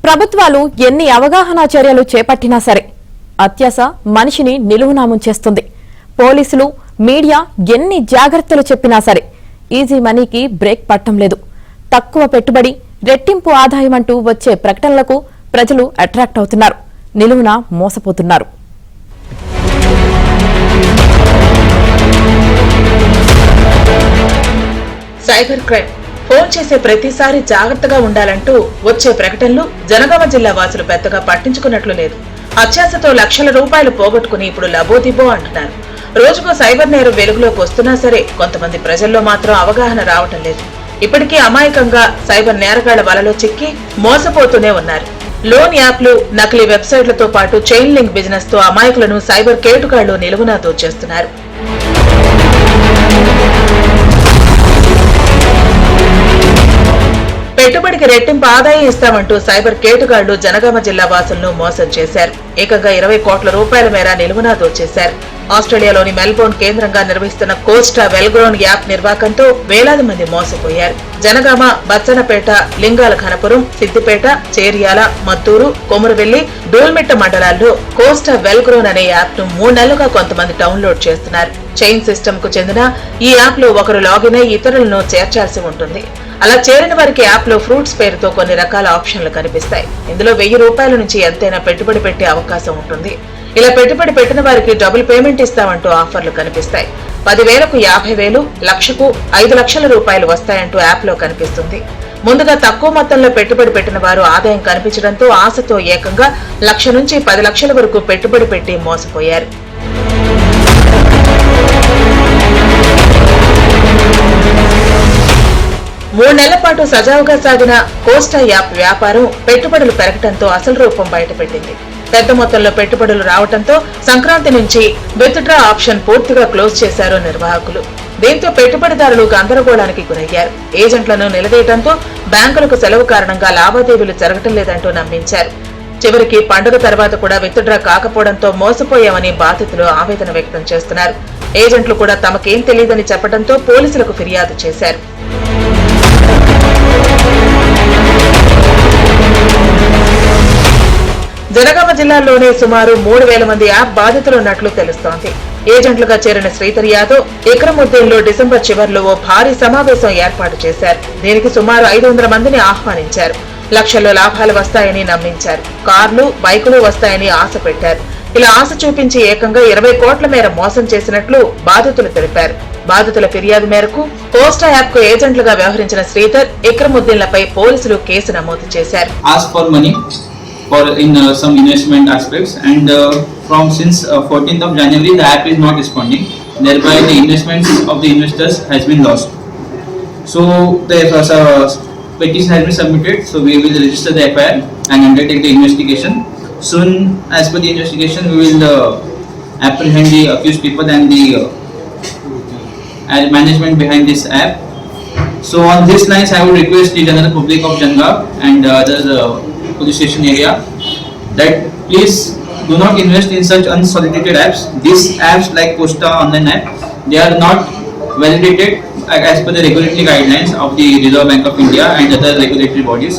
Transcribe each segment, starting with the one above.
ప్రభుత్వాలు ఎన్ని అవగాహన చర్యలు చేపట్టినా సరే అత్యాశ మనిషిని నిలువునా ముంచేస్తుంది. పోలీసులు మీడియా ఎన్ని జాగ్రత్తలు చెప్పినా సరే ఈజీ మనీకి బ్రేక్ పట్టం లేదు. తక్కువ పెట్టుబడి రెట్టింపు ఆదాయం అంటూ వచ్చే ప్రకటనలకు ప్రజలు అట్రాక్ట్ అవుతున్నారు, నిలువునా మోసపోతున్నారు. సైబర్ క్రైమ్ ఫోన్ చేసే ప్రతిసారి జాగ్రత్తగా ఉండాలంటూ వచ్చే ప్రకటనలు జనగామ జిల్లా వాసులు పెద్దగా పట్టించుకున్నట్లు లేదు. అత్యాశతో లక్షల రూపాయలు పోగొట్టుకుని ఇప్పుడు లబోదిబో అంటున్నారు. రోజుకో సైబర్ నేరం వెలుగులోకి వస్తున్నా సరే కొంతమంది ప్రజల్లో మాత్రం అవగాహన రావటం లేదు. ఇప్పటికీ అమాయకంగా సైబర్ నేరగాళ్ల వలలో చిక్కి మోసపోతూనే ఉన్నారు. లోన్ యాప్లు, నకిలీ వెబ్సైట్లతో పాటు చైన్ లింక్ బిజినెస్ తో అమాయకులను సైబర్ కేటుగాళ్లు నిలువునా దోచేస్తున్నారు. పెట్టుబడికి రెట్టింపు ఆదాయం ఇస్తామంటూ సైబర్ కేటుగాళ్లు జనగామ జిల్లా వాసులను మోసం చేశారు. ఏకంగా 20 కోట్ల రూపాయల మేర నిలువునా దోచేశారు. ఆస్ట్రేలియాలోని మెల్బోర్న్ కేంద్రంగా నిర్వహిస్తున్న కోస్టా వెల్గ్రోన్ యాప్ నిర్వాకంతో వేలాది మంది మోసపోయారు. జనగామ, బచ్చనపేట, లింగాల ఘనపురం, సిద్దిపేట, చేర్యాల, మత్తూరు, కొమురువెల్లి, డోల్మిట్ట మండలాల్లో కోస్టా వెల్గ్రోన్ అనే యాప్ ను 3 నెలలుగా కొంతమంది డౌన్లోడ్ చేస్తున్నారు. చైన్ సిస్టమ్ కు చెందిన ఈ యాప్ లో ఒకరు లాగిన్ అయి ఇతరులను చేర్చాల్సి ఉంటుంది. అలా చేరిన వారికి యాప్ లో ఫ్రూట్స్ పేరుతో కొన్ని రకాల ఆప్షన్లు కనిపిస్తాయి. ఇందులో 1000 రూపాయల నుంచి ఎంతైనా పెట్టుబడి పెట్టే అవకాశం ఉంటుంది. ఇలా పెట్టుబడి పెట్టిన వారికి డబుల్ పేమెంట్ ఇస్తామంటూ ఆఫర్లు కనిపిస్తాయి. 10,000కు 50,000, లక్షకు 5 లక్షల రూపాయలు వస్తాయంటూ యాప్ లో కనిపిస్తుంది. ముందుగా తక్కువ మొత్తంలో పెట్టుబడి పెట్టిన వారు ఆదాయం కనిపించడంతో ఆశతో ఏకంగా 1,00,000 నుంచి 10 లక్షల వరకు పెట్టుబడి పెట్టి మోసపోయారు. మూడు నెలల పాటు సజావుగా సాగిన కోస్టా యాప్ వ్యాపారం పెట్టుబడులు పెరగడంతో అసలు రూపం బయటపెట్టింది. పెద్ద మొత్తంలో పెట్టుబడులు రావడంతో సంక్రాంతి నుంచి విత్డ్రా ఆప్షన్ పూర్తిగా క్లోజ్ చేశారు నిర్వాహకులు. దీంతో పెట్టుబడిదారులు గందరగోళానికి గురయ్యారు. ఏజెంట్లను నిలదీయడంతో బ్యాంకులకు సెలవు కారణంగా లావాదేవీలు జరగటం లేదంటూ నమ్మించారు. చివరికి పండుగ తర్వాత కూడా విత్డ్రా కాకపోవడంతో మోసపోయామని బాధితులు ఆవేదన వ్యక్తం చేస్తున్నారు. ఏజెంట్లు కూడా తమకేం తెలియదని చెప్పడంతో పోలీసులకు ఫిర్యాదు చేశారు. జనగామ జిల్లాలోనే సుమారు 3,000 మంది యాప్ బాధితులున్నట్లు తెలుస్తోంది. ఏజెంట్లుగా చేరిన శ్రీధర్ యాదవ్, ఇక్రముద్దీన్లో డిసెంబర్ చివర్లో ఓ భారీ సమావేశం ఏర్పాటు చేశారు. దీనికి సుమారు 500 మందిని ఆహ్వానించారు. లక్షల్లో లాభాలు వస్తాయని నమ్మించారు. కార్లు, బైకులు వస్తాయని ఆశ పెట్టారు. ఇలా ఆశ చూపించి ఏకంగా 20 కోట్ల మేర మోసం చేసినట్లు బాధితులు తెలిపారు. బాధితుల ఫిర్యాదు మేరకు కోస్టా యాప్ కు ఏజెంట్లుగా వ్యవహరించిన శ్రీధర్, ఇక్రముద్దీన్లపై పోలీసులు కేసు నమోదు చేశారు. For some investment aspects, and since 14th of January the app is not responding, thereby the investments of the investors has been lost. So the petition has been submitted, so we will register the FIR and undertake the investigation. Soon, as per the investigation, we will apprehend the accused people and the management behind this app. So on these lines, I would request the general public of Janga and other police station area that please do not invest in such unsolicited apps. These apps like Costa online app, they are not validated as per the regulatory guidelines of the Reserve Bank of India and other regulatory bodies.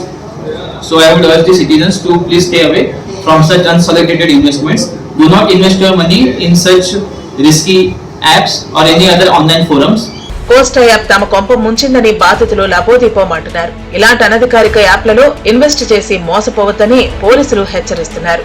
So I would urge the citizens to please stay away from such unsolicited investments. Do not invest your money in such risky apps or any other online forums. Costa app తమ కొంప ముంచిందని బాధితులు లబోదిపోమంటున్నారు. ఇలాంటి అనధికారిక యాప్లలో invest చేసి మోసపోవద్దని పోలీసులు హెచ్చరిస్తున్నారు.